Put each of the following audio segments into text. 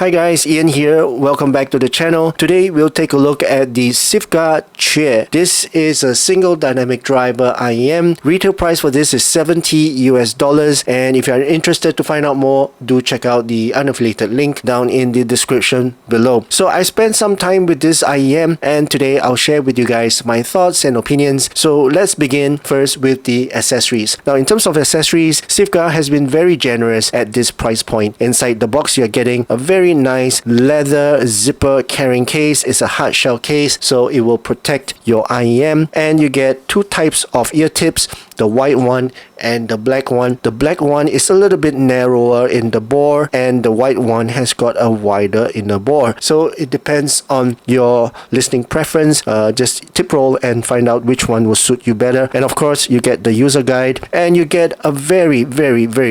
Hi guys, Ian here. Welcome back to the channel. Today we'll take a look at the Sivga chair. This is a single dynamic driver IEM. Retail price for this is $70 and if you are interested to find out more, do check out the unaffiliated link down in the description below. So I spent some time with this IEM and today I'll share with you guys my thoughts and opinions. So let's begin first with the accessories. Now in terms of accessories, Sivga has been very generous at this price point. Inside the box you're getting a very nice leather zipper carrying case. It's a hard shell case, so it will protect your IEM, and you get two types of ear tips, the white one and the black one. The black one is a little bit narrower in the bore and the white one has got a wider inner bore. So it depends on your listening preference. Just tip roll and find out which one will suit you better. And of course you get the user guide and you get a very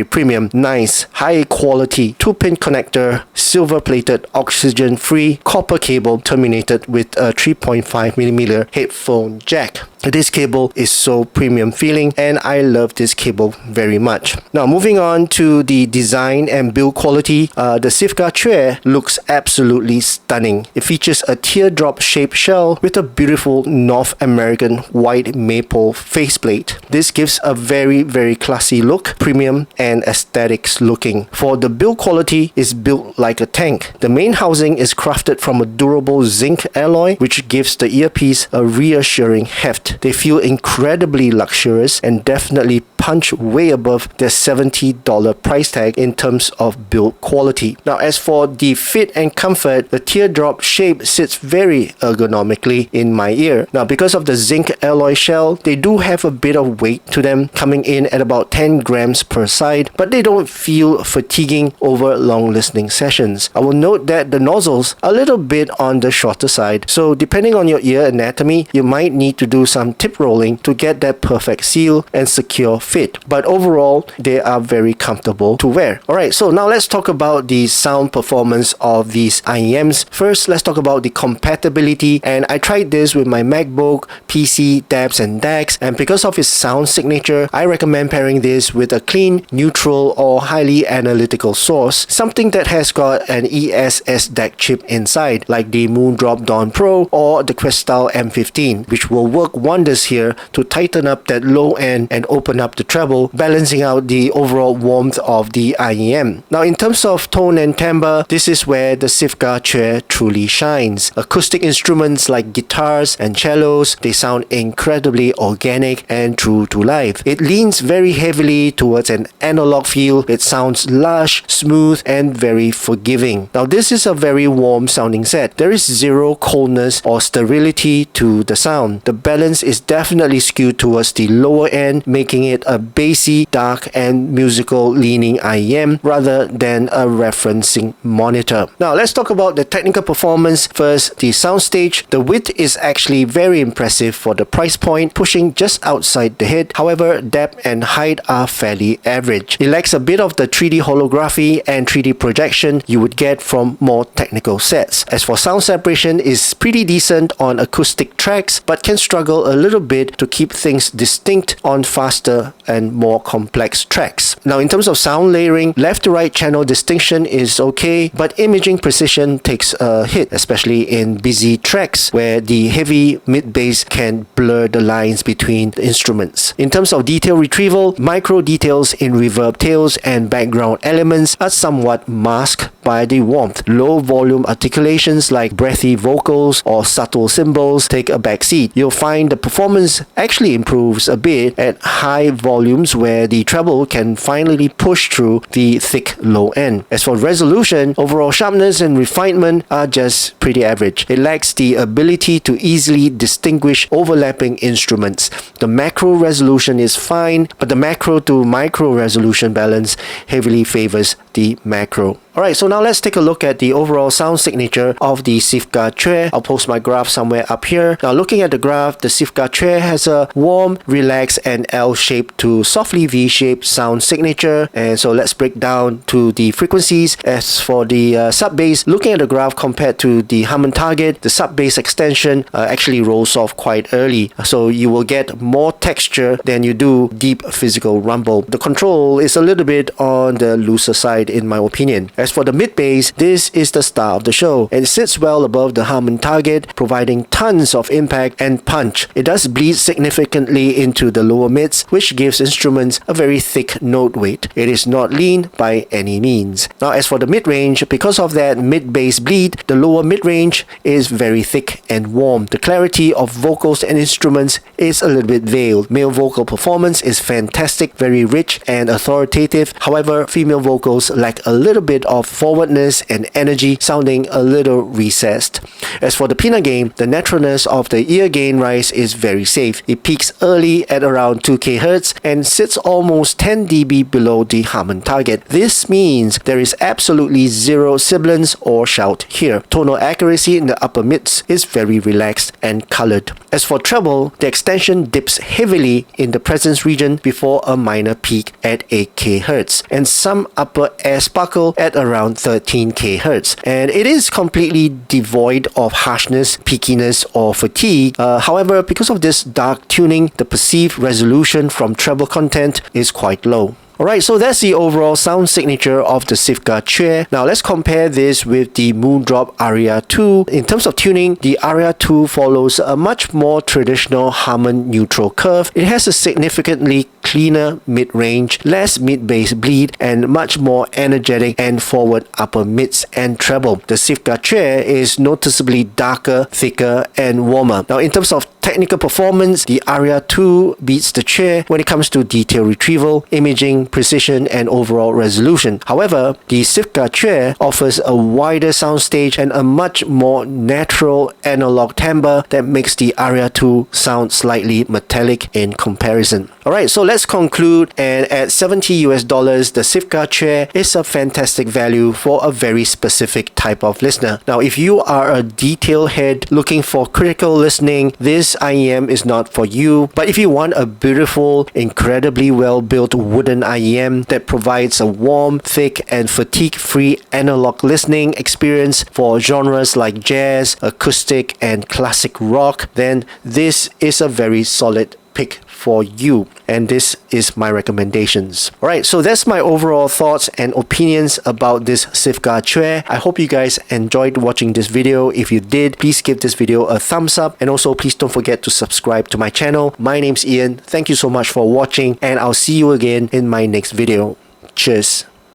premium, nice, high quality 2-pin connector, silver plated, oxygen free copper cable terminated with a 3.5mm headphone jack. This cable is so premium feeling and I love this cable very much. Now moving on to the design and build quality, the Sivga chair looks absolutely stunning. It features a teardrop shaped shell with a beautiful North American white maple faceplate. This gives a very classy look, premium and aesthetics looking. For the build quality, is built like a tank. The main housing is crafted from a durable zinc alloy which gives the earpiece a reassuring heft. They feel incredibly luxurious and definitely punch way above their $70 price tag in terms of build quality. Now as for the fit and comfort, the teardrop shape sits very ergonomically in my ear. Now because of the zinc alloy shell, they do have a bit of weight to them, coming in at about 10 grams per side, but they don't feel fatiguing over long listening sessions. I will note that the nozzles are a little bit on the shorter side, so depending on your ear anatomy, you might need to do some tip rolling to get that perfect seal and secure fit. But overall, they are very comfortable to wear. Alright, so now let's talk about the sound performance of these IEMs. First, let's talk about the compatibility, and I tried this with my MacBook, PC, DABs and DACs, and because of its sound signature, I recommend pairing this with a clean, neutral or highly analytical source, something that has got an ESS DAC chip inside, like the Moondrop Dawn Pro or the Cristal M15, which will work wonders here to tighten up that low end and open up the treble, balancing out the overall warmth of the IEM. Now in terms of tone and timbre, this is where the Sivga chair truly shines. Acoustic instruments like guitars and cellos, they sound incredibly organic and true to life. It leans very heavily towards an analog feel. It sounds lush, smooth and very forgiving. Now this is a very warm sounding set. There is zero coldness or sterility to the sound. The balance is definitely skewed towards the lower end, making it a bassy, dark and musical leaning IEM rather than a referencing monitor. Now let's talk about the technical performance. First, the soundstage. The width is actually very impressive for the price point, pushing just outside the head. However, depth and height are fairly average. It lacks a bit of the 3D holography and 3D projection you would get from more technical sets. As for sound separation, is pretty decent on acoustic tracks but can struggle a little bit to keep things distinct on faster and more complex tracks. Now in terms of sound layering, left to right channel distinction is okay, but imaging precision takes a hit, especially in busy tracks where the heavy mid-bass can blur the lines between the instruments. In terms of detail retrieval, micro details in reverb tails and background elements are somewhat masked by the warmth. Low volume articulations like breathy vocals or subtle cymbals take a backseat. You'll find the performance actually improves a bit at high volumes where the treble can finally push through the thick low end. As for resolution, overall sharpness and refinement are just pretty average. It lacks the ability to easily distinguish overlapping instruments. The macro resolution is fine, but the macro to micro resolution balance heavily favors the macro. Alright, so now let's take a look at the overall sound signature of the Sivga chair. I'll post my graph somewhere up here. Now looking at the graph, the Sivga chair has a warm, relaxed and L-shaped to softly V-shaped sound signature. And so let's break down to the frequencies. As for the sub-bass, looking at the graph compared to the Hammond target, the sub-bass extension actually rolls off quite early. So you will get more texture than you do deep physical rumble. The control is a little bit on the looser side justified in my opinion. As for the mid bass, this is the star of the show and it sits well above the Harman target, providing tons of impact and punch. It does bleed significantly into the lower mids, which gives instruments a very thick note weight. It is not lean by any means. Now as for the mid-range, because of that mid-bass bleed, the lower mid-range is very thick and warm. The clarity of vocals and instruments is a little bit veiled. Male vocal performance is fantastic, very rich and authoritative. However, female vocals lack a little bit of forwardness and energy, sounding a little recessed. As for the pinna gain, the naturalness of the ear gain rise is very safe. It peaks early at around 2 kHz and sits almost 10 dB below the Harman target. This means there is absolutely zero sibilance or shout here. Tonal accuracy in the upper mids is very relaxed and colored. As for treble, the extension dips heavily in the presence region before a minor peak at 8 kHz and some upper air sparkle at around 13 kHz. And it is completely devoid of harshness, peakiness or fatigue. However, because of this dark tuning, the perceived resolution from treble content is quite low. Alright, so that's the overall sound signature of the Sivga chair. Now let's compare this with the Moondrop Aria 2. In terms of tuning, the Aria 2 follows a much more traditional Harman neutral curve. It has a significantly cleaner mid-range, less mid-bass bleed, and much more energetic and forward upper mids and treble. The Sivga chair is noticeably darker, thicker, and warmer. Now in terms of technical performance, the Aria 2 beats the chair when it comes to detail retrieval, imaging, precision, and overall resolution. However, the Sivga chair offers a wider soundstage and a much more natural analog timbre that makes the Aria 2 sound slightly metallic in comparison. Alright, so let's conclude, and at $70 the Sivga chair is a fantastic value for a very specific type of listener. Now if you are a detail head looking for critical listening, this IEM is not for you. But if you want a beautiful, incredibly well built wooden IEM that provides a warm, thick and fatigue-free analog listening experience for genres like jazz, acoustic and classic rock, then this is a very solid pick for you, and this is my recommendations. Alright, so that's my overall thoughts and opinions about this Sivga chair. I hope you guys enjoyed watching this video. If you did, please give this video a thumbs up, and also please don't forget to subscribe to my channel. My name's Ian. Thank you so much for watching, and I'll see you again in my next video. Cheers.